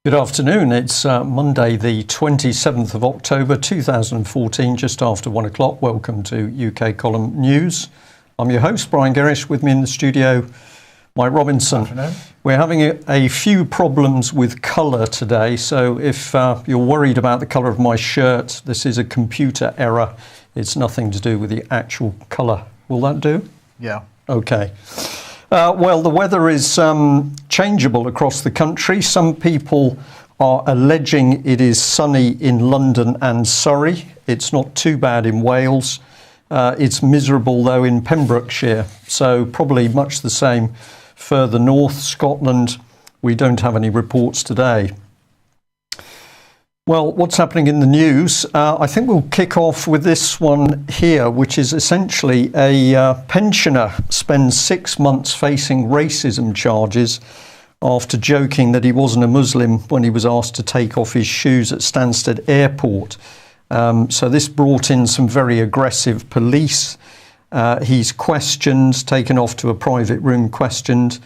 Good afternoon. It's Monday, the 27th of October 2014, just after 1 o'clock. Welcome to UK Column News. I'm your host, Brian Gerrish. With me in the studio, Mike Robinson. Good afternoon. We're having a few problems with colour today, so if you're worried about the colour of my shirt, this is a computer error. It's nothing to do with the actual colour. Will that do? Yeah. Okay. Well, the weather is changeable across the country. Some people are alleging it is sunny in London and Surrey. It's not too bad in Wales. It's miserable, though, in Pembrokeshire. So probably much the same further north. Scotland, we don't have any reports today. Well, what's happening in the news? I think we'll kick off with this one here, which is essentially a pensioner spends 6 months facing racism charges after joking that he wasn't a Muslim when he was asked to take off his shoes at Stansted Airport. So this brought in some very aggressive police. He's questioned, taken off to a private room, questioned.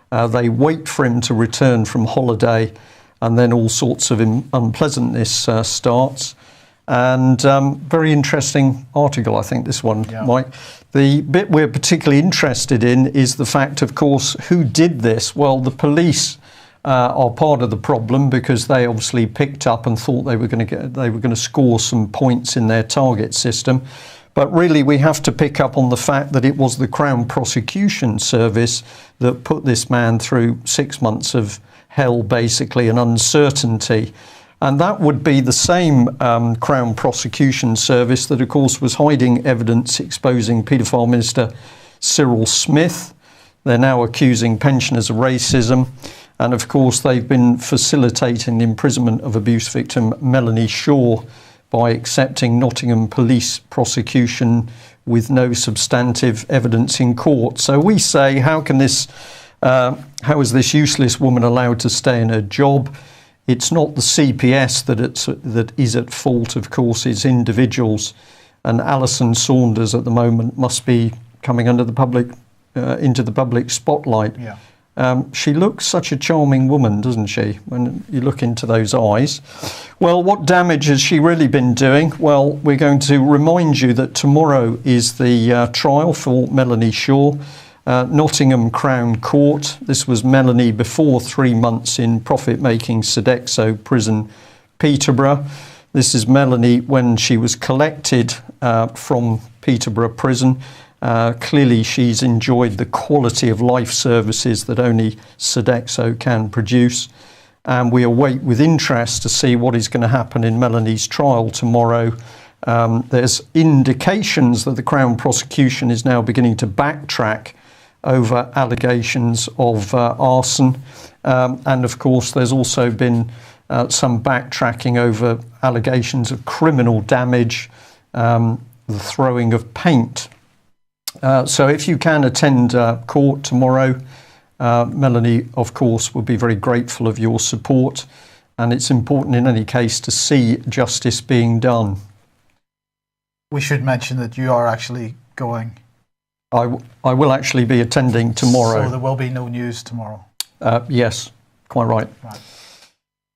They wait for him to return from holiday, and then all sorts of unpleasantness starts. And very interesting article, I think, this one, yeah. Mike. The bit we're particularly interested in is the fact, of course, who did this? Well, the police are part of the problem because they obviously picked up and thought they were going to score some points in their target system. But really, we have to pick up on the fact that it was the Crown Prosecution Service that put this man through 6 months of hell, basically, and uncertainty. And that would be the same Crown Prosecution Service that, of course, was hiding evidence exposing paedophile minister Cyril Smith. They're now accusing pensioners of racism. And, of course, they've been facilitating the imprisonment of abuse victim Melanie Shaw by accepting Nottingham police prosecution with no substantive evidence in court. So we say, how is this useless woman allowed to stay in her job? It's not the CPS that is at fault, of course, it's individuals. And Alison Saunders at the moment must be coming under the public, into the public spotlight. Yeah. She looks such a charming woman, doesn't she, when you look into those eyes? Well, what damage has she really been doing? Well, we're going to remind you that tomorrow is the trial for Melanie Shaw. Nottingham Crown Court. This was Melanie before 3 months in profit-making Sodexo prison, Peterborough. This is Melanie when she was collected from Peterborough prison. Clearly she's enjoyed the quality of life services that only Sodexo can produce. And we await with interest to see what is going to happen in Melanie's trial tomorrow. There's indications that the Crown Prosecution is now beginning to backtrack over allegations of arson. And of course, there's also been some backtracking over allegations of criminal damage, the throwing of paint. So if you can attend court tomorrow, Melanie, of course, will be very grateful of your support. And it's important in any case to see justice being done. We should mention that you are actually going. I will actually be attending tomorrow. So there will be no news tomorrow? Yes, quite right.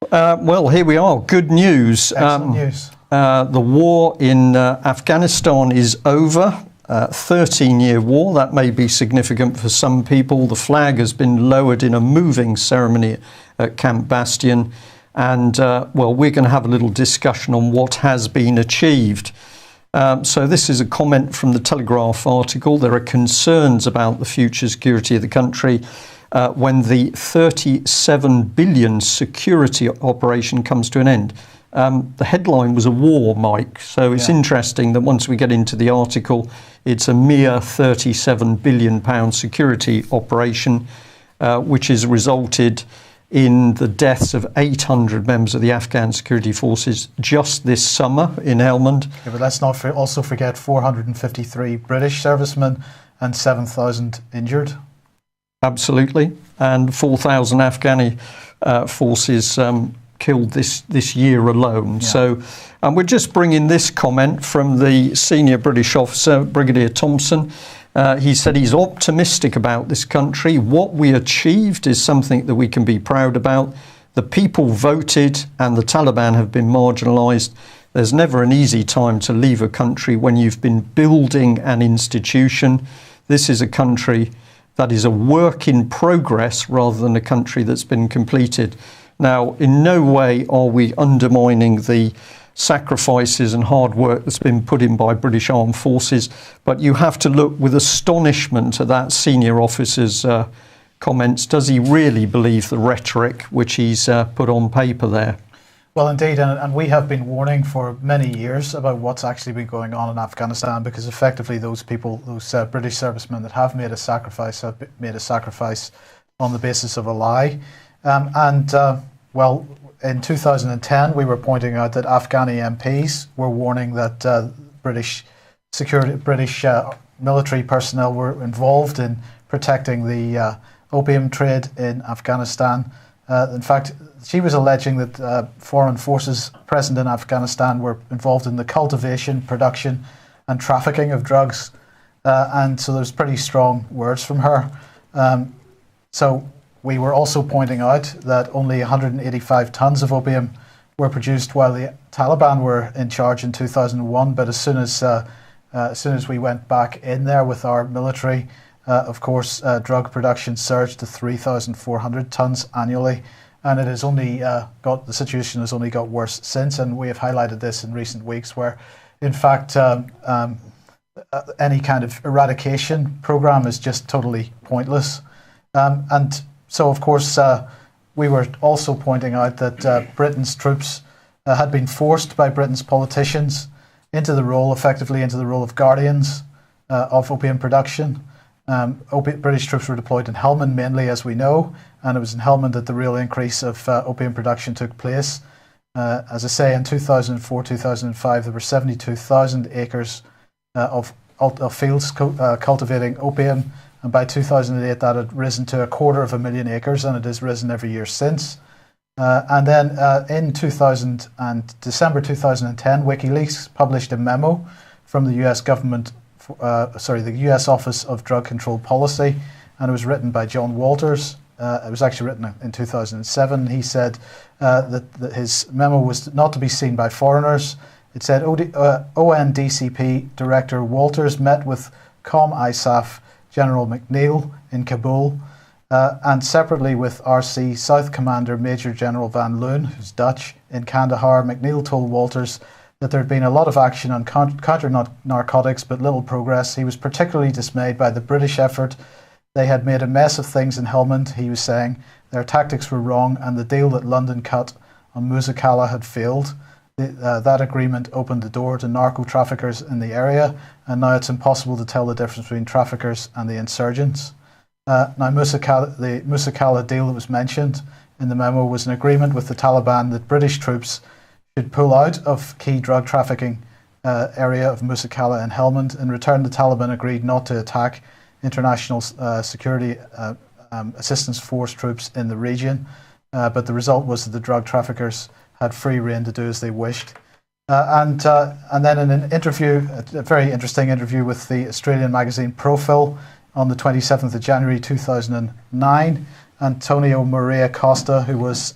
Well, here we are. Good news. Excellent news. The war in Afghanistan is over. 13-year war. That may be significant for some people. The flag has been lowered in a moving ceremony at Camp Bastion. And, well, we're going to have a little discussion on what has been achieved. So this is a comment from the Telegraph article. There are concerns about the future security of the country when the 37 billion security operation comes to an end. The headline was a war, Mike. So it's interesting that once we get into the article, it's a mere £37 billion security operation, which has resulted in the deaths of 800 members of the Afghan security forces just this summer in Helmand. Yeah, but let's not also forget 453 British servicemen and 7,000 injured. Absolutely. And 4,000 Afghani forces killed this year alone. Yeah. So we're just bringing this comment from the senior British officer, Brigadier Thompson. He said he's optimistic about this country. What we achieved is something that we can be proud about. The people voted and the Taliban have been marginalised. There's never an easy time to leave a country when you've been building an institution. This is a country that is a work in progress rather than a country that's been completed. Now, in no way are we undermining the sacrifices and hard work that's been put in by British Armed Forces, but you have to look with astonishment at that senior officer's comments. Does he really believe the rhetoric which he's put on paper there? Well, indeed, and we have been warning for many years about what's actually been going on in Afghanistan, because effectively those people, those British servicemen that have made a sacrifice on the basis of a lie. Well, in 2010, we were pointing out that Afghani MPs were warning that British military personnel were involved in protecting the opium trade in Afghanistan. In fact, she was alleging that foreign forces present in Afghanistan were involved in the cultivation, production and trafficking of drugs. And so there's pretty strong words from her. So we were also pointing out that only 185 tons of opium were produced while the Taliban were in charge in 2001. But as soon as we went back in there with our military, of course, drug production surged to 3,400 tons annually. And it has only the situation has only got worse since. And we have highlighted this in recent weeks where, in fact, any kind of eradication program is just totally pointless. And so, of course, we were also pointing out that Britain's troops had been forced by Britain's politicians into the role of guardians of opium production. British troops were deployed in Helmand mainly, as we know, and it was in Helmand that the real increase of opium production took place. As I say, in 2004-2005, there were 72,000 acres of fields cultivating opium, and by 2008 that had risen to 250,000 acres, and it has risen every year since. And then in December 2010, WikiLeaks published a memo from the US government, the US Office of Drug Control Policy, and it was written by John Walters. It was actually written in 2007. He said that his memo was not to be seen by foreigners. It said ONDCP Director Walters met with COM-ISAF General McNeil in Kabul, and separately with RC South Commander Major General Van Loon, who's Dutch, in Kandahar. McNeil told Walters that there had been a lot of action on counter-narcotics but little progress. He was particularly dismayed by the British effort. They had made a mess of things in Helmand, he was saying. Their tactics were wrong and the deal that London cut on Musa Kala had failed. That agreement opened the door to narco-traffickers in the area, and now it's impossible to tell the difference between traffickers and the insurgents. Now, the Musa Kala deal that was mentioned in the memo was an agreement with the Taliban that British troops should pull out of key drug trafficking area of Musa Kala in Helmand. In return, the Taliban agreed not to attack international security assistance force troops in the region, but the result was that the drug traffickers had free rein to do as they wished. And then in an interview, a very interesting interview with the Australian magazine Profil on the 27th of January 2009, Antonio Maria Costa, who was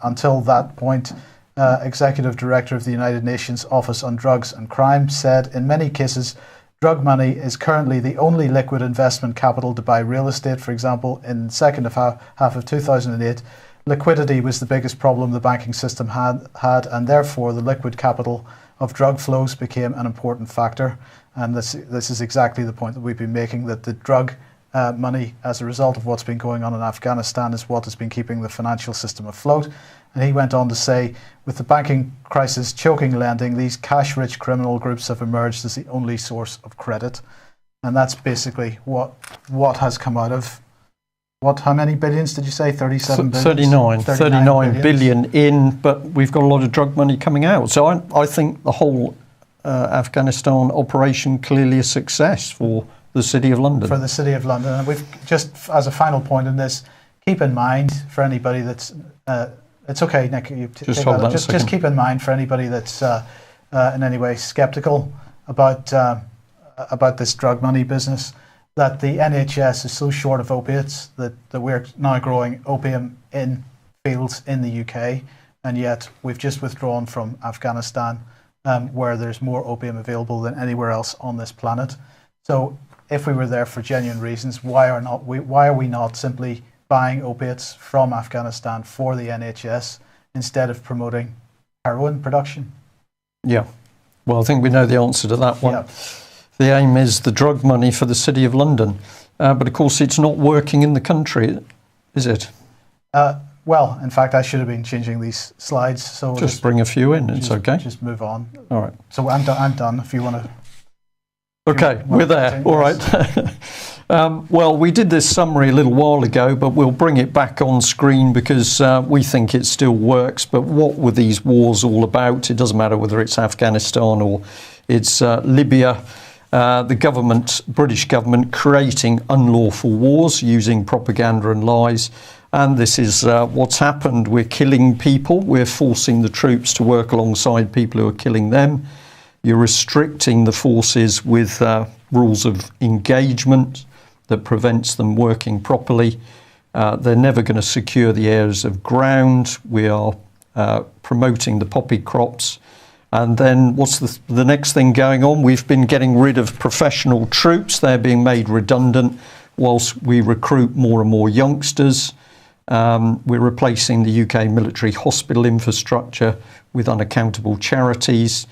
until that point Executive Director of the United Nations Office on Drugs and Crime, said, in many cases, drug money is currently the only liquid investment capital to buy real estate. For example, in the second half of 2008, liquidity was the biggest problem the banking system had, and therefore the liquid capital of drug flows became an important factor. And this is exactly the point that we've been making, that the drug money, as a result of what's been going on in Afghanistan, is what has been keeping the financial system afloat. And he went on to say, with the banking crisis choking lending, these cash-rich criminal groups have emerged as the only source of credit. And that's basically what has come out of, how many billions did you say? 37 billion? 39 billion in, but we've got a lot of drug money coming out. So I think the whole Afghanistan operation clearly a success for the City of London. For the City of London. And we've just, as a final point in this, keep in mind for anybody that's... it's okay, Nick. Just keep in mind for anybody that's in any way sceptical about this drug money business, that the NHS is so short of opiates that we're now growing opium in fields in the UK, and yet we've just withdrawn from Afghanistan, where there's more opium available than anywhere else on this planet. So if we were there for genuine reasons, why are we not simply buying opiates from Afghanistan for the NHS instead of promoting heroin production? Yeah. Well, I think we know the answer to that one. Yeah. The aim is the drug money for the City of London. But of course, it's not working in the country, is it? Well, in fact, I should have been changing these slides. So just bring a few in, it's okay. Just move on. All right. So I'm done if you want to. Okay, we're there. All right. Well, we did this summary a little while ago, but we'll bring it back on screen because we think it still works. But what were these wars all about? It doesn't matter whether it's Afghanistan or it's Libya. The government, British government, creating unlawful wars using propaganda and lies. And this is what's happened. We're killing people. We're forcing the troops to work alongside people who are killing them. You're restricting the forces with rules of engagement that prevents them working properly. They're never going to secure the areas of ground. We are promoting the poppy crops. And then what's the next thing going on? We've been getting rid of professional troops. They're being made redundant whilst we recruit more and more youngsters. We're replacing the UK military hospital infrastructure with unaccountable charities.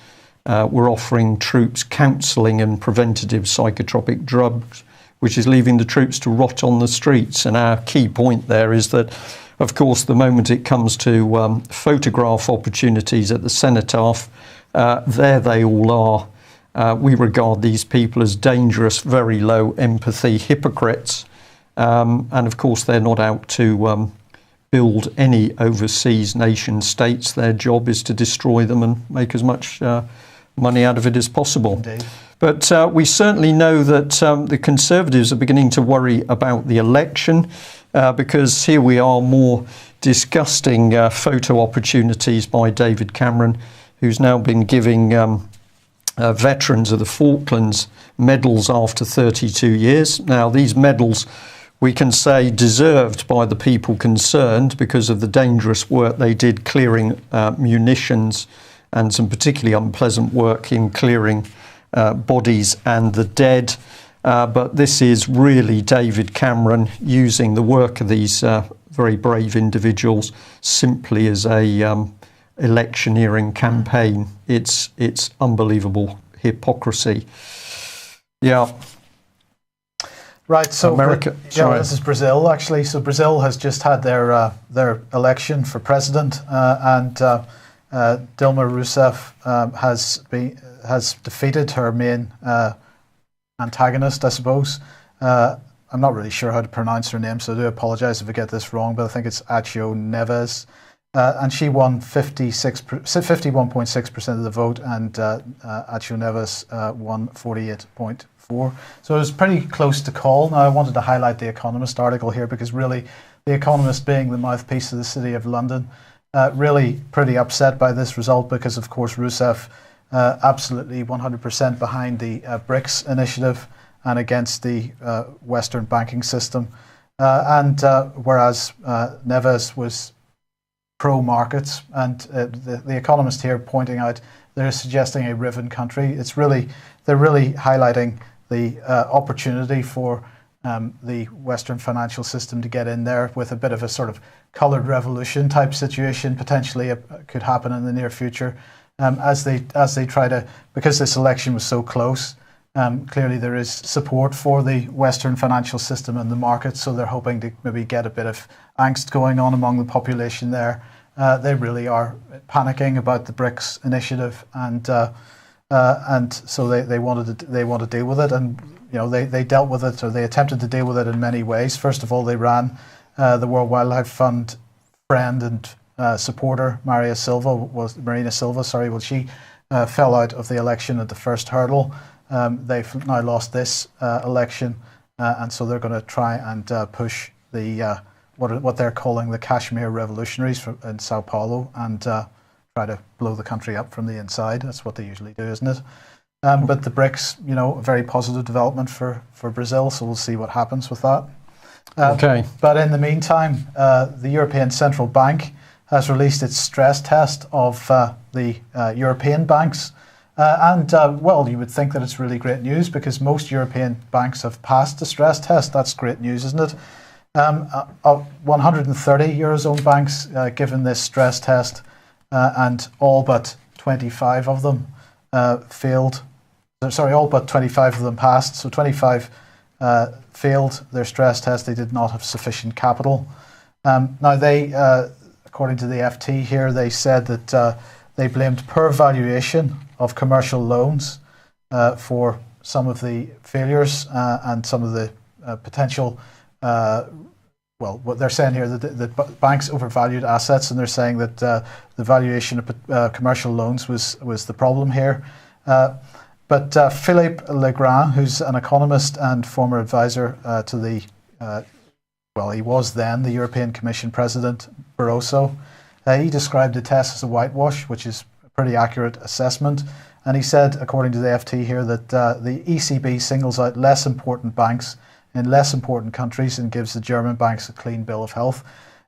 We're offering troops counselling and preventative psychotropic drugs, which is leaving the troops to rot on the streets. And our key point there is that, of course, the moment it comes to photograph opportunities at the cenotaph, there they all are. We regard these people as dangerous, very low empathy hypocrites. And of course, they're not out to build any overseas nation states. Their job is to destroy them and make as much money out of it as possible. Indeed. But we certainly know that the Conservatives are beginning to worry about the election because here we are, more disgusting photo opportunities by David Cameron, who's now been giving veterans of the Falklands medals after 32 years. Now, these medals, we can say, deserved by the people concerned because of the dangerous work they did clearing munitions and some particularly unpleasant work in clearing bodies and the dead. But this is really David Cameron using the work of these very brave individuals simply as a electioneering campaign. It's unbelievable hypocrisy. Yeah. Right, so America. This is Brazil actually. So Brazil has just had their election for president, and Dilma Rousseff has defeated her main antagonist, I suppose. I'm not really sure how to pronounce her name, so I do apologise if I get this wrong, but I think it's Acho Neves. And she won 51.6% of the vote, and Acho Neves won 48.4%. So it was pretty close to call. Now, I wanted to highlight the Economist article here because really, the Economist, being the mouthpiece of the City of London, really pretty upset by this result because, of course, Rousseff absolutely 100% behind the BRICS initiative and against the Western banking system. Whereas Neves was pro-markets, and the Economist here pointing out they're suggesting a riven country. They're really highlighting the opportunity for the Western financial system to get in there with a bit of a sort of coloured revolution type situation. Potentially could happen in the near future as they try to, because this election was so close. Clearly there is support for the Western financial system and the markets, so they're hoping to maybe get a bit of angst going on among the population there. They really are panicking about the BRICS initiative, and so they want to deal with it, and they dealt with it, or they attempted to deal with it in many ways. First of all, they ran the World Wildlife Fund friend and supporter Marina Silva. She fell out of the election at the first hurdle. They've now lost this election, and so they're going to try and push the what they're calling the Kashmir revolutionaries in Sao Paulo, and try to blow the country up from the inside. That's what they usually do, isn't it? But the BRICS, a very positive development for Brazil, so we'll see what happens with that. Okay. But in the meantime, the European Central Bank has released its stress test of the European banks. Well, you would think that it's really great news because most European banks have passed the stress test. That's great news, isn't it? 130 Eurozone banks given this stress test, and all but 25 of them failed. Sorry, all but 25 of them passed. So 25 failed their stress test. They did not have sufficient capital. Now, they, according to the FT here, they said that they blamed poor valuation of commercial loans for some of the failures and some of the potential. Well, what they're saying here that banks overvalued assets, and they're saying that the valuation of commercial loans was the problem here. But Philippe Legrand, who's an economist and former advisor to the, well, he was then the European Commission President Barroso, he described the test as a whitewash, which is a pretty accurate assessment. And he said, according to the FT here, that the ECB singles out less important banks in less important countries and gives the German banks a clean bill of health.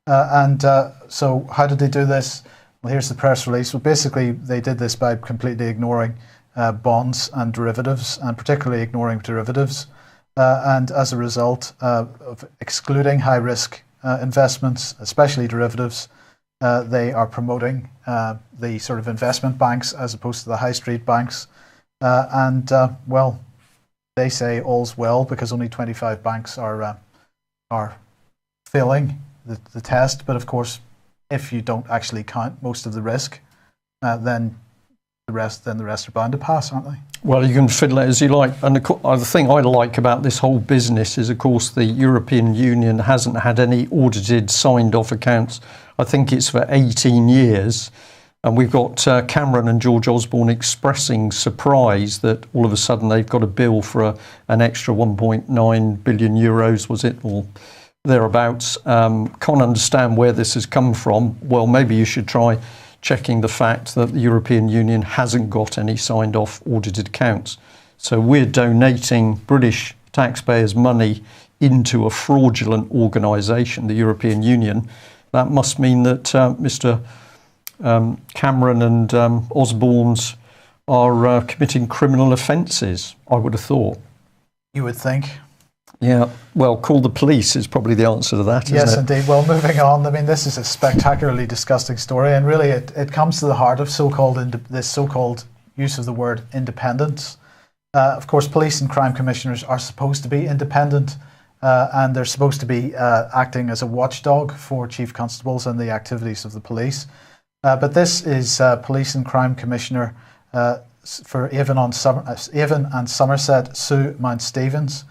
So how did they do this? Well, here's the press release. Well, basically, they did this by completely ignoring bonds and derivatives, and particularly ignoring derivatives. And as a result of excluding high-risk investments, especially derivatives, they are promoting the sort of investment banks as opposed to the high street banks. Well, they say all's well because only 25 banks are failing the test. But of course, if you don't actually count most of the risk, then the rest are bound to pass, aren't they? Well, you can fiddle it as you like. And the thing I like about this whole business is, of course, the European Union hasn't had any audited, signed-off accounts. I think it's for 18 years. And we've got Cameron and George Osborne expressing surprise that all of a sudden they've got a bill for an extra 1.9 billion euros, was it, or thereabouts. Can't understand where this has come from. Well, maybe you should try checking the fact that the European Union hasn't got any signed off audited accounts. So we're donating British taxpayers' money into a fraudulent organisation, the European Union. That must mean that Mr. Cameron and Osborne's are committing criminal offences, I would have thought. You would think. Yeah, well, call the police is probably the answer to that, isn't it? Yes, indeed. Well, moving on, I mean, this is a spectacularly disgusting story, and really it comes to the heart of this so-called use of the word independence. Of course, police and crime commissioners are supposed to be independent, and they're supposed to be acting as a watchdog for chief constables and the activities of the police. But this is Police and Crime Commissioner for Avon and Somerset, Sue Mount-Stevens,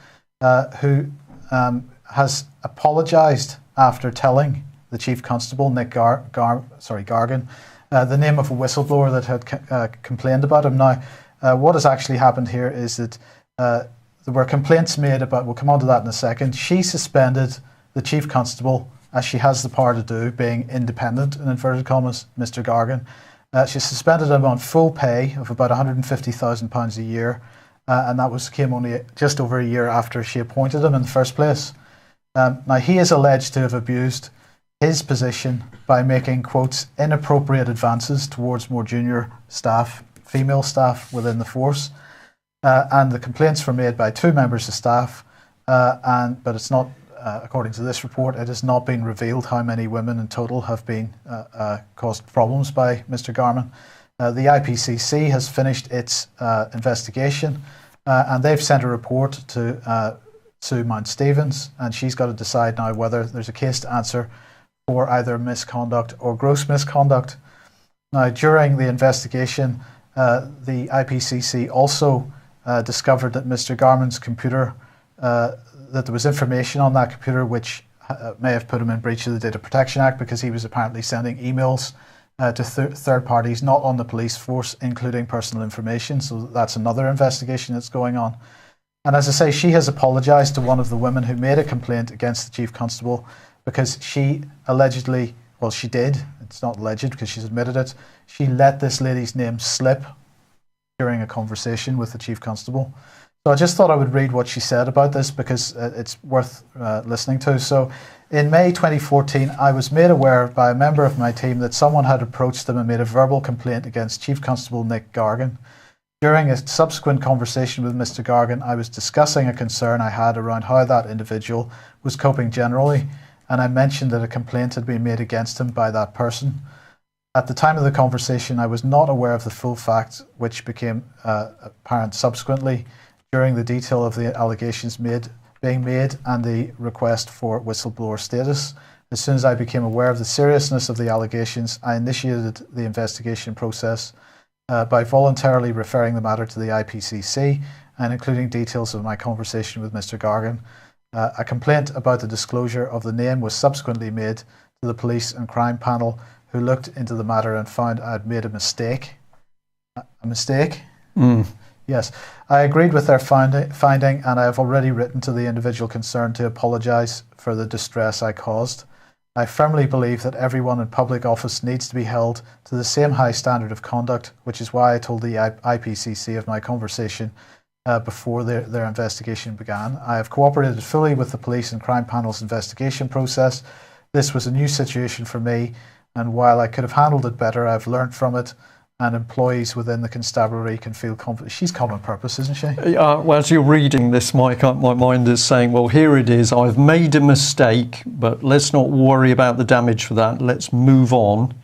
who has apologised after telling the Chief Constable, Nick Gargan, the name of a whistleblower that had complained about him. Now, what has actually happened here is that there were complaints made about, we'll come on to that in a second. She suspended the Chief Constable, as she has the power to do, being independent, in inverted commas, Mr. Gargan. She suspended him on full pay of about £150,000 a year, and that came only just over a year after she appointed him in the first place. Now, he is alleged to have abused his position by making, quotes, inappropriate advances towards more junior staff, female staff within the force. And the complaints were made by 2 members of staff, but it's not, according to this report, it has not been revealed how many women in total have been caused problems by Mr. Garman. The IPCC has finished its investigation, and they've sent a report to Sue Mount-Stevens, and she's got to decide now whether there's a case to answer for either misconduct or gross misconduct. Now, during the investigation, the IPCC also discovered that Mr. Garman's computer, that there was information on that computer which may have put him in breach of the Data Protection Act, because he was apparently sending emails to third parties not on the police force, including personal information. So that's another investigation that's going on. And as I say, she has apologised to one of the women who made a complaint against the Chief Constable, because she allegedly, well, she did, it's not alleged because she's admitted it, she let this lady's name slip during a conversation with the Chief Constable. So I just thought I would read what she said about this because it's worth listening to. So in May 2014, I was made aware by a member of my team that someone had approached them and made a verbal complaint against Chief Constable Nick Gargan. During a subsequent conversation with Mr. Gargan, I was discussing a concern I had around how that individual was coping generally, and I mentioned that a complaint had been made against him by that person. At the time of the conversation, I was not aware of the full facts, which became apparent subsequently during the detail of the allegations being made and the request for whistleblower status. As soon as I became aware of the seriousness of the allegations, I initiated the investigation process by voluntarily referring the matter to the IPCC and including details of my conversation with Mr. Gargan. A complaint about the disclosure of the name was subsequently made to the police and crime panel, who looked into the matter and found I had made a mistake. A mistake? Yes. I agreed with their finding, and I have already written to the individual concerned to apologise for the distress I caused. I firmly believe that everyone in public office needs to be held to the same high standard of conduct, which is why I told the IPCC of my conversation before their investigation began. I have cooperated fully with the police and crime panel's investigation process. This was a new situation for me, and while I could have handled it better, I've learned from it, and employees within the constabulary can feel confident. She's common purpose, isn't she? Well, as you're reading this, Mike, my mind is saying, well, here it is. I've made a mistake, but let's not worry about the damage for that. Let's move on,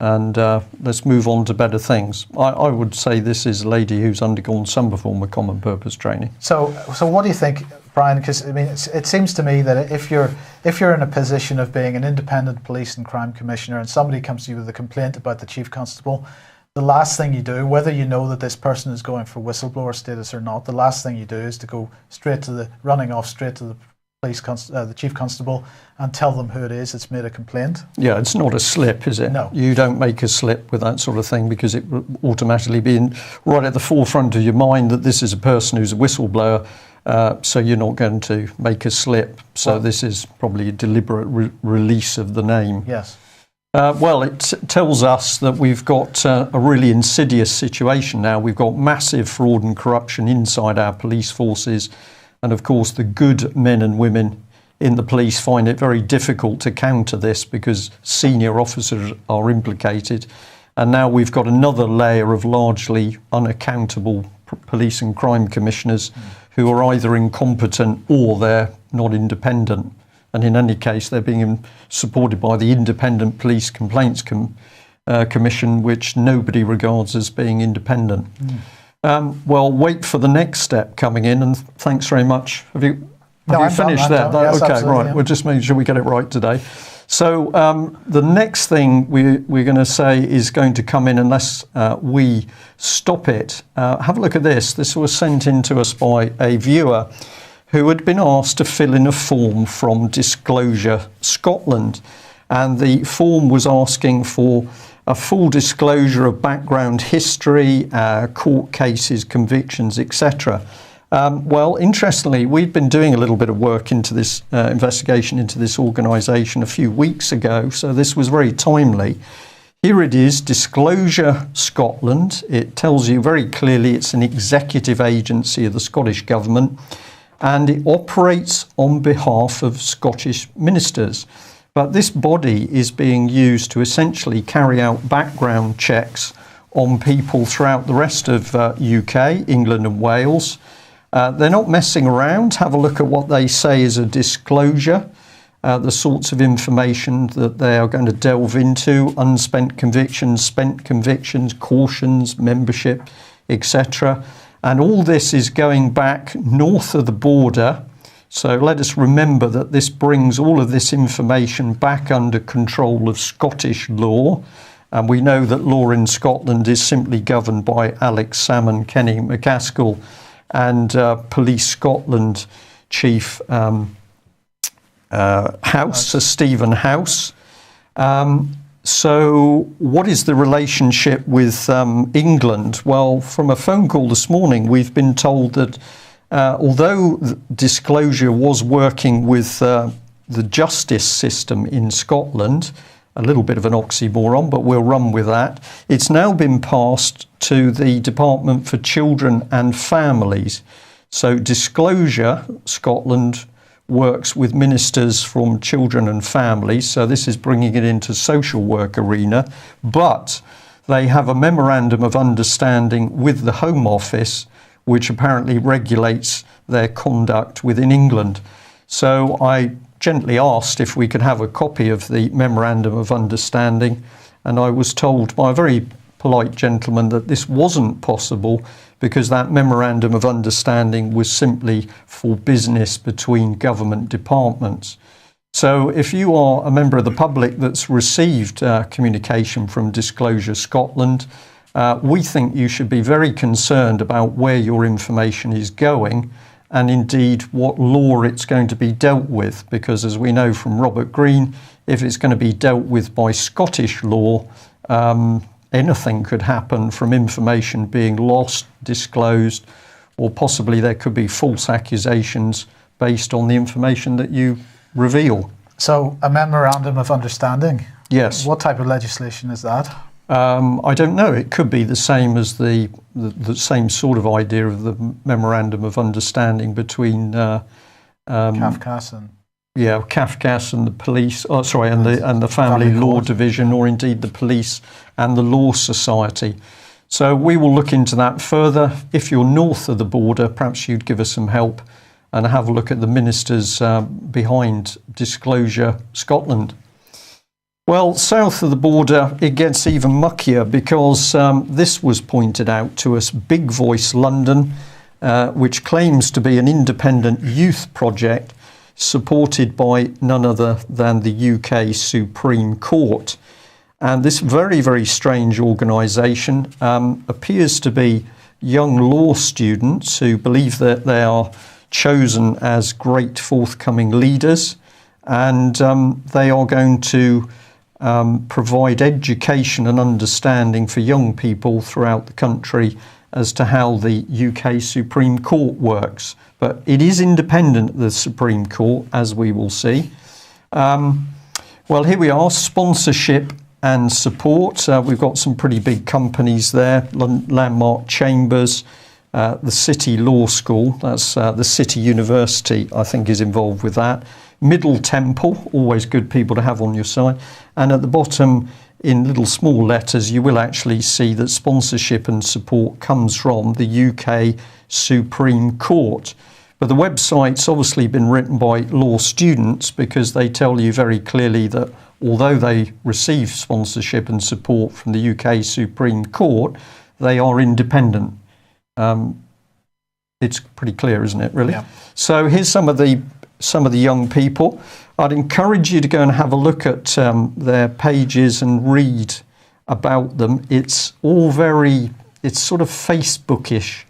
and let's move on to better things. I would say this is a lady who's undergone some form of common purpose training. So what do you think, Brian? Because I mean, it seems to me that if you're in a position of being an independent police and crime commissioner, and somebody comes to you with a complaint about the chief constable, the last thing you do, whether you know that this person is going for whistleblower status or not, the last thing you do is to go straight to the the chief constable and tell them who it is that's made a complaint. Yeah, it's not a slip, is it? No. You don't make a slip with that sort of thing because it will automatically be right at the forefront of your mind that this is a person who's a whistleblower, so you're not going to make a slip. So this is probably a deliberate release of the name. Yes. Well, it tells us that we've got a really insidious situation now. We've got massive fraud and corruption inside our police forces. And of course, the good men and women in the police find it very difficult to counter this because senior officers are implicated. And now we've got another layer of largely unaccountable police and crime commissioners who are either incompetent or they're not independent. And in any case, they're being supported by the Independent Police Complaints Commission, which nobody regards as being independent. Well, wait for the next step coming in, and thanks very much. Have you finished that? Yes, okay, right. Yeah. We're just making sure we get it right today. So the next thing we're going to say is going to come in unless we stop it. Have a look at this. This was sent in to us by a viewer who had been asked to fill in a form from Disclosure Scotland. And the form was asking for a full disclosure of background history, court cases, convictions, etc. Well, interestingly, we'd been doing a little bit of work into this investigation into this organisation a few weeks ago, so this was very timely. Here it is, Disclosure Scotland. It tells you very clearly it's an executive agency of the Scottish Government, and it operates on behalf of Scottish ministers. But this body is being used to essentially carry out background checks on people throughout the rest of UK, England and Wales. They're not messing around. Have a look at what they say is a disclosure, the sorts of information that they are going to delve into, unspent convictions, spent convictions, cautions, membership, etc. And all this is going back north of the border. So let us remember that this brings all of this information back under control of Scottish law. And we know that law in Scotland is simply governed by Alex Salmon, Kenny McCaskill, and Police Scotland Chief House, Stephen House. So what is the relationship with England? Well, from a phone call this morning, we've been told that although Disclosure was working with the justice system in Scotland, a little bit of an oxymoron, but we'll run with that, it's now been passed to the Department for Children and Families. So Disclosure Scotland works with ministers from children and families, so this is bringing it into social work arena, but they have a memorandum of understanding with the Home Office, which apparently regulates their conduct within England. So I gently asked if we could have a copy of the memorandum of understanding, and I was told by a very polite gentleman that this wasn't possible because that memorandum of understanding was simply for business between government departments. So if you are a member of the public that's received communication from Disclosure Scotland, we think you should be very concerned about where your information is going and indeed what law it's going to be dealt with, because as we know from Robert Greene, if it's going to be dealt with by Scottish law, anything could happen, from information being lost, disclosed, or possibly there could be false accusations based on the information that you reveal. So a memorandum of understanding? Yes. What type of legislation is that? I don't know. It could be the same as the same sort of idea of the memorandum of understanding between Cafcass and... Yeah, Cafcass and the police, and the Family Law Division, or indeed the police and the Law Society. So we will look into that further. If you're north of the border, perhaps you'd give us some help and have a look at the ministers behind Disclosure Scotland. Well, south of the border, it gets even muckier, because this was pointed out to us. Big Voice London, which claims to be an independent youth project, supported by none other than the UK Supreme Court. And this very, very strange organisation appears to be young law students who believe that they are chosen as great forthcoming leaders, and they are going to provide education and understanding for young people throughout the country as to how the UK Supreme Court works. But it is independent of the Supreme Court, as we will see. Well, here we are, sponsorship and support. We've got some pretty big companies there, Landmark Chambers, the City Law School, that's the City University, I think, is involved with that. Middle Temple, always good people to have on your side. And at the bottom, in little small letters, you will actually see that sponsorship and support comes from the UK Supreme Court. But the website's obviously been written by law students, because they tell you very clearly that although they receive sponsorship and support from the UK Supreme Court, they are independent. It's pretty clear, isn't it, really? Yeah. So here's some of the young people. I'd encourage you to go and have a look at their pages and read about them. It's all it's sort of Facebookish.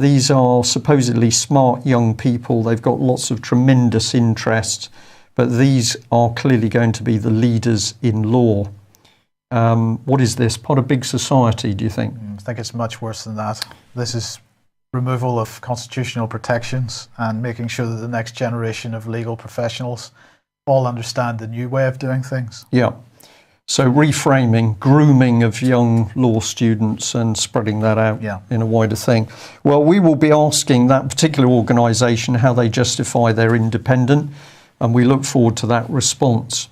These are supposedly smart young people. They've got lots of tremendous interests, but these are clearly going to be the leaders in law. What is this? Part of big society, do you think? I think it's much worse than that. This is removal of constitutional protections and making sure that the next generation of legal professionals all understand the new way of doing things. Yeah. So reframing, grooming of young law students and spreading that out in a wider thing. Well, we will be asking that particular organisation how they justify their independence, and we look forward to that response.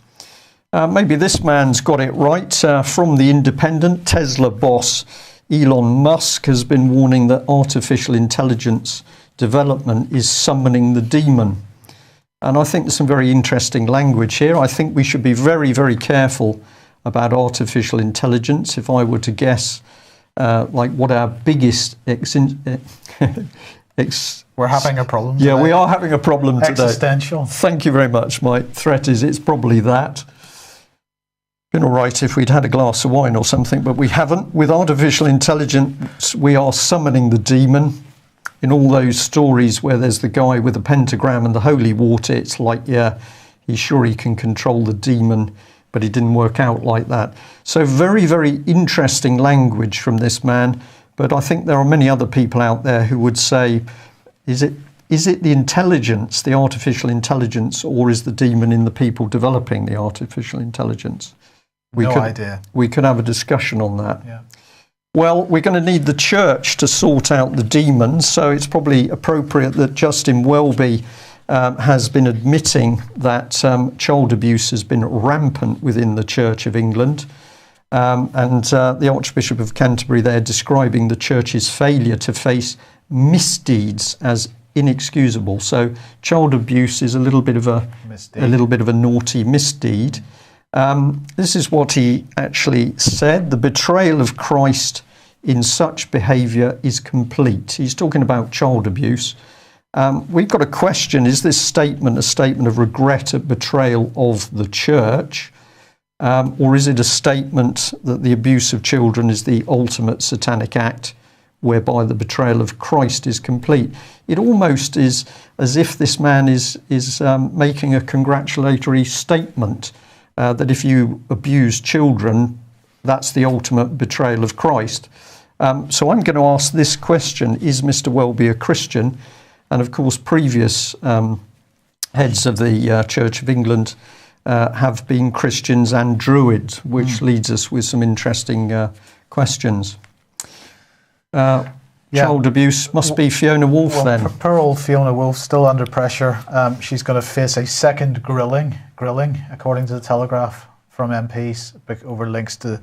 Maybe this man's got it right. From The Independent, Tesla boss Elon Musk has been warning that artificial intelligence development is summoning the demon. And I think there's some very interesting language here. I think we should be very, very careful about artificial intelligence. If I were to guess, like what our biggest we're having a problem today. Yeah, we are having a problem today. Existential. Thank you very much. My threat is it's probably that. Been all right if we'd had a glass of wine or something, but we haven't. With artificial intelligence, we are summoning the demon. In all those stories where there's the guy with the pentagram and the holy water, it's like, yeah, he's sure he can control the demon, but it didn't work out like that. So very, very interesting language from this man. But I think there are many other people out there who would say, is it the intelligence, the artificial intelligence, or is the demon in the people developing the artificial intelligence? No idea. We could have a discussion on that. Yeah. Well, we're going to need the church to sort out the demons, so it's probably appropriate that Justin Welby has been admitting that child abuse has been rampant within the Church of England. And the Archbishop of Canterbury there describing the Church's failure to face misdeeds as inexcusable. So child abuse is a little bit of a naughty misdeed. This is what he actually said: the betrayal of Christ in such behaviour is complete. He's talking about child abuse. We've got a question: is this statement a statement of regret at betrayal of the Church? Or is it a statement that the abuse of children is the ultimate satanic act whereby the betrayal of Christ is complete? It almost is as if this man is making a congratulatory statement that if you abuse children, that's the ultimate betrayal of Christ. So I'm going to ask this question: is Mr. Welby a Christian? And of course, previous heads of the Church of England have been Christians and Druids, which leads us with some interesting questions. Child abuse must be Fiona Woolf then. Poor old Fiona Woolf, still under pressure. She's going to face a second grilling, according to the Telegraph, from MPs over links to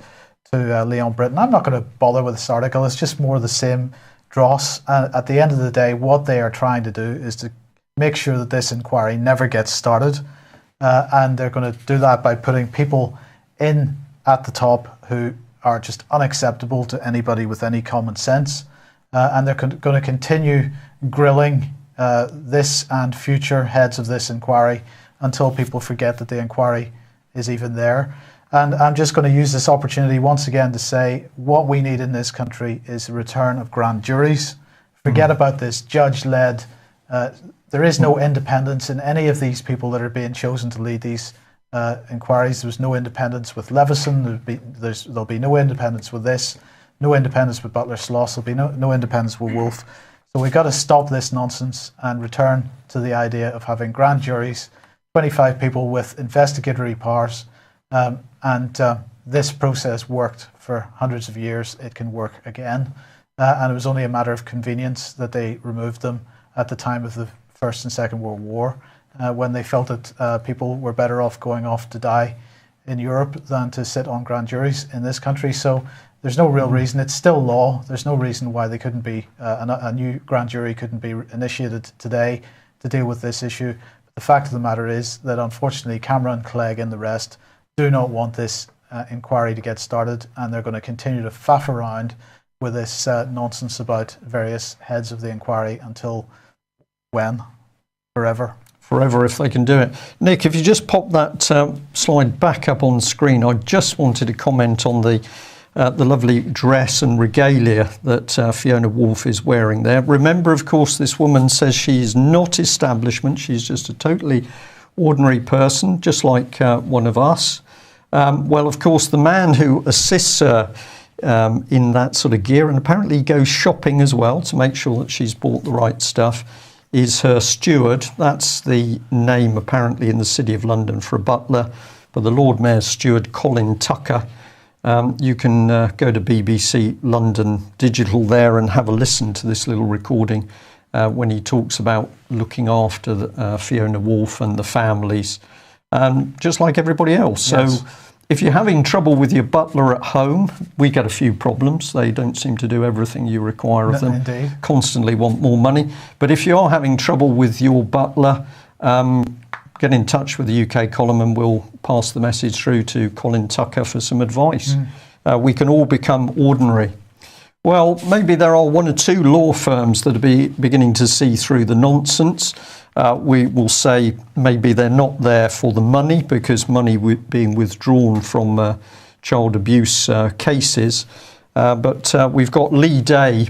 Leon Britton. I'm not going to bother with this article. It's just more of the same dross. And at the end of the day, what they are trying to do is to make sure that this inquiry never gets started. And they're going to do that by putting people in at the top who are just unacceptable to anybody with any common sense. And they're going to continue grilling this and future heads of this inquiry until people forget that the inquiry is even there. And I'm just going to use this opportunity once again to say what we need in this country is the return of grand juries. Forget about this judge-led. There is no independence in any of these people that are being chosen to lead these inquiries. There's no independence with Leveson. There'll be no independence with this. No independence with Butler Sloss. There'll be no independence with Wolf. So we've got to stop this nonsense and return to the idea of having grand juries, 25 people with investigatory powers. This process worked for hundreds of years. It can work again. And it was only a matter of convenience that they removed them at the time of the First and Second World War, when they felt that people were better off going off to die in Europe than to sit on grand juries in this country. So there's no real reason. It's still law. There's no reason why they couldn't be a new grand jury couldn't be initiated today to deal with this issue. But the fact of the matter is that unfortunately Cameron, Clegg and the rest do not want this inquiry to get started, and they're going to continue to faff around with this nonsense about various heads of the inquiry until when? Forever. Forever, if they can do it. Nick, if you just pop that slide back up on screen, I just wanted to comment on the lovely dress and regalia that Fiona Woolf is wearing there. Remember, of course, this woman says she is not establishment. She's just a totally ordinary person, just like one of us. Well, of course, the man who assists her in that sort of gear, and apparently goes shopping as well to make sure that she's bought the right stuff, is her steward. That's the name apparently in the City of London for a butler, but the Lord Mayor's steward, Colin Tucker. You can go to BBC London Digital there and have a listen to this little recording when he talks about looking after Fiona Woolf and the families, just like everybody else. Yes. So if you're having trouble with your butler at home, we get a few problems. They don't seem to do everything you require of them. Indeed. Constantly want more money. But if you are having trouble with your butler, get in touch with the UK column and we'll pass the message through to Colin Tucker for some advice. We can all become ordinary. Well, maybe there are one or two law firms that are beginning to see through the nonsense. We will say maybe they're not there for the money, because money being withdrawn from child abuse cases. But we've got Lee Day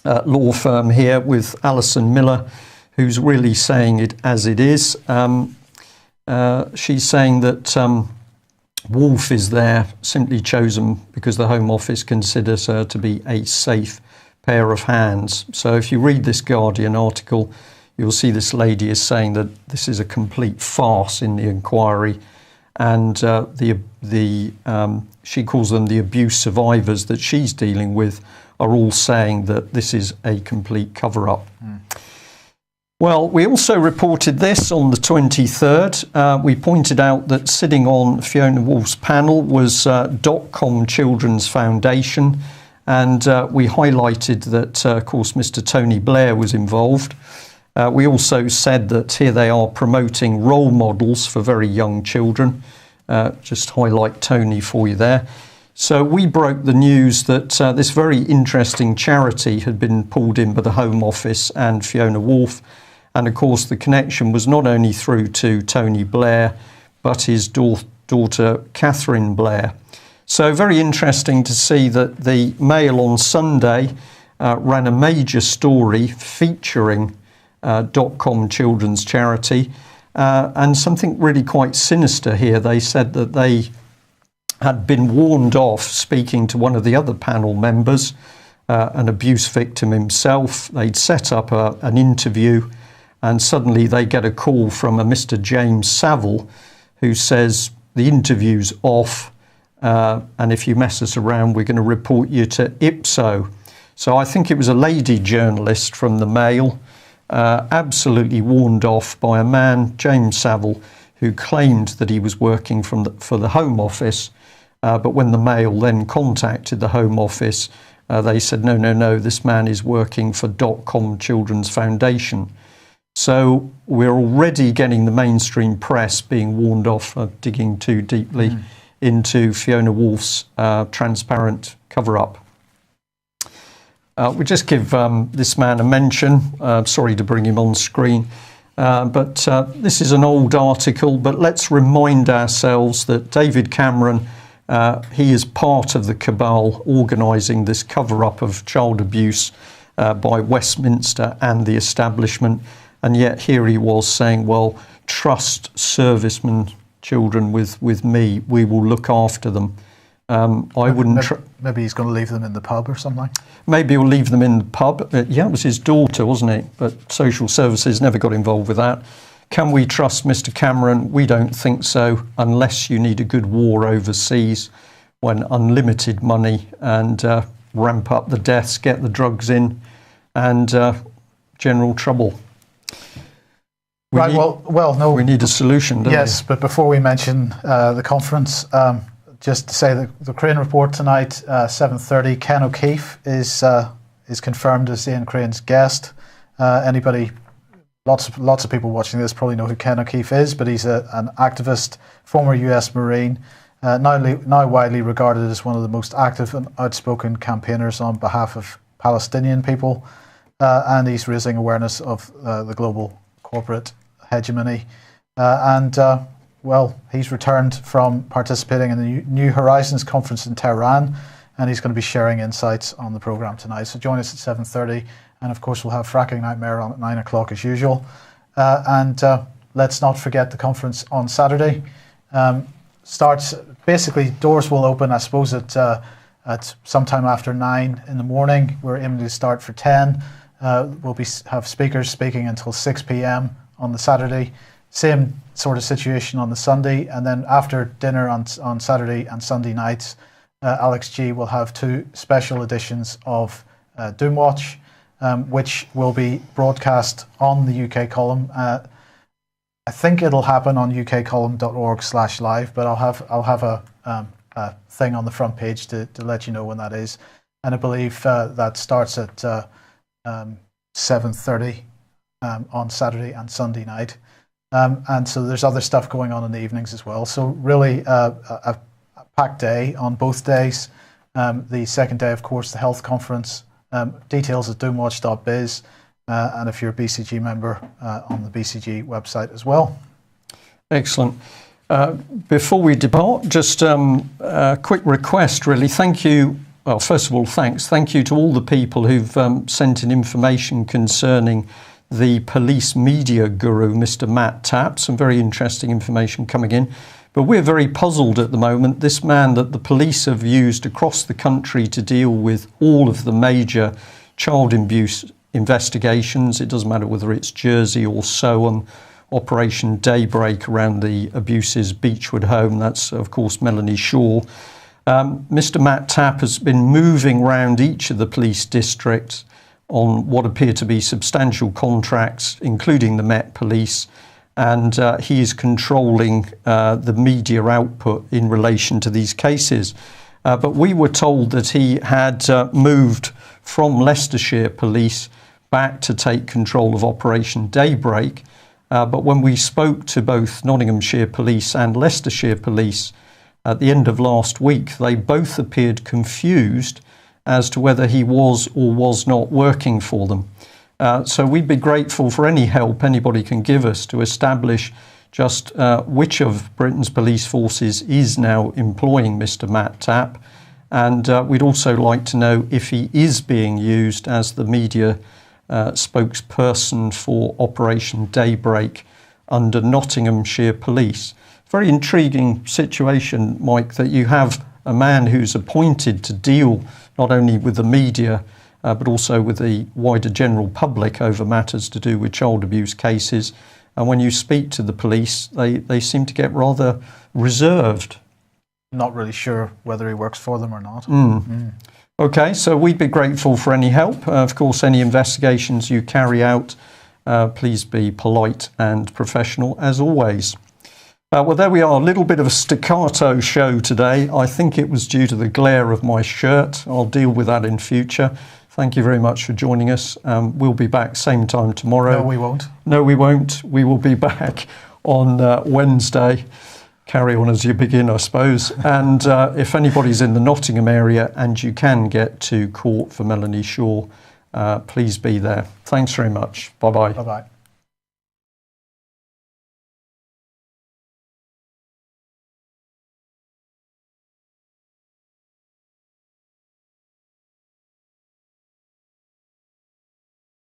law firm here with Alison Miller, who's really saying it as it is. She's saying that Woolf is there simply chosen because the Home Office considers her to be a safe pair of hands. So if you read this Guardian article, you'll see this lady is saying that this is a complete farce in the inquiry, and the she calls them the abuse survivors that she's dealing with, are all saying that this is a complete cover-up. Well, we also reported this on the 23rd. We pointed out that sitting on Fiona Woolf's panel was .com Children's Foundation, and we highlighted that, of course, Mr. Tony Blair was involved. We also said that here they are promoting role models for very young children. Just highlight Tony for you there. So we broke the news that this very interesting charity had been pulled in by the Home Office and Fiona Woolf. And of course, the connection was not only through to Tony Blair, but his daughter, Catherine Blair. So very interesting to see that the Mail on Sunday ran a major story featuring .com Children's Charity, and something really quite sinister here. They said that they had been warned off speaking to one of the other panel members, an abuse victim himself. They'd set up an interview, and suddenly they get a call from a Mr. James Saville, who says the interview's off, and if you mess us around, we're going to report you to IPSO. So I think it was a lady journalist from the Mail, absolutely warned off by a man, James Saville, who claimed that he was working for the Home Office. But when the Mail then contacted the Home Office, they said, no, this man is working for .com Children's Foundation. So we're already getting the mainstream press being warned off of digging too deeply into Fiona Woolf's transparent cover-up. We just give this man a mention. Sorry to bring him on screen. But this is an old article, but let's remind ourselves that David Cameron, he is part of the cabal organising this cover-up of child abuse by Westminster and the establishment. And yet here he was saying, well, trust servicemen children with me. We will look after them. Maybe he's going to leave them in the pub or something. Maybe he'll leave them in the pub. Yeah, it was his daughter, wasn't it? But social services never got involved with that. Can we trust Mr. Cameron? We don't think so, unless you need a good war overseas when unlimited money and ramp up the deaths, get the drugs in, and general trouble. We need a solution, don't we? Yes, but before we mention the conference, just to say that the Crane Report tonight, 7:30, Ken O'Keefe is confirmed as Ian Crane's guest. Lots of people watching this probably know who Ken O'Keefe is, but he's an activist, former US Marine, now widely regarded as one of the most active and outspoken campaigners on behalf of Palestinian people, and he's raising awareness of the global corporate hegemony. He's returned from participating in the New Horizons conference in Tehran, and he's going to be sharing insights on the programme tonight. So join us at 7:30, and of course we'll have Fracking Nightmare on at 9 o'clock as usual. Let's not forget the conference on Saturday. Starts, basically doors will open, I suppose, at sometime after 9 in the morning. We're aiming to start for 10. We'll have speakers speaking until 6 p.m. on the Saturday. Same sort of situation on the Sunday, and then after dinner on Saturday and Sunday nights, Alex G will have 2 special editions of Doomwatch, which will be broadcast on the UK column. I think it'll happen on ukcolumn.org/live, but I'll have a thing on the front page to let you know when that is, and I believe that starts at 7:30 on Saturday and Sunday night. And so there's other stuff going on in the evenings as well. So really a packed day on both days. The second day, of course, the health conference. Details at doomwatch.biz. And if you're a BCG member, on the BCG website as well. Excellent. Before we depart, just a quick request, really. Thank you. Well, first of all, thanks. Thank you to all the people who've sent in information concerning the police media guru, Mr. Matt Tapp. Some very interesting information coming in. But we're very puzzled at the moment. This man that the police have used across the country to deal with all of the major child abuse investigations, it doesn't matter whether it's Jersey or Soham Operation Daybreak around the abuses Beechwood home. That's, of course, Melanie Shaw. Mr. Matt Tapp has been moving around each of the police districts on what appear to be substantial contracts, including the Met Police, and he is controlling the media output in relation to these cases. But we were told that he had moved from Leicestershire Police back to take control of Operation Daybreak. But when we spoke to both Nottinghamshire Police and Leicestershire Police at the end of last week, they both appeared confused as to whether he was or was not working for them. So we'd be grateful for any help anybody can give us to establish just which of Britain's police forces is now employing Mr. Matt Tapp. And we'd also like to know if he is being used as the media spokesperson for Operation Daybreak under Nottinghamshire Police. Very intriguing situation, Mike, that you have a man who's appointed to deal not only with the media but also with the wider general public over matters to do with child abuse cases. And when you speak to the police, they seem to get rather reserved. Not really sure whether he works for them or not. Okay, so we'd be grateful for any help. Of course, any investigations you carry out, please be polite and professional as always. Well, there we are, a little bit of a staccato show today. I think it was due to the glare of my shirt. I'll deal with that in future. Thank you very much for joining us. We'll be back same time tomorrow. No, we won't. No, we won't. We will be back on Wednesday. Carry on as you begin, I suppose. And if anybody's in the Nottingham area and you can get to court for Melanie Shaw, please be there. Thanks very much. Bye-bye. Bye-bye.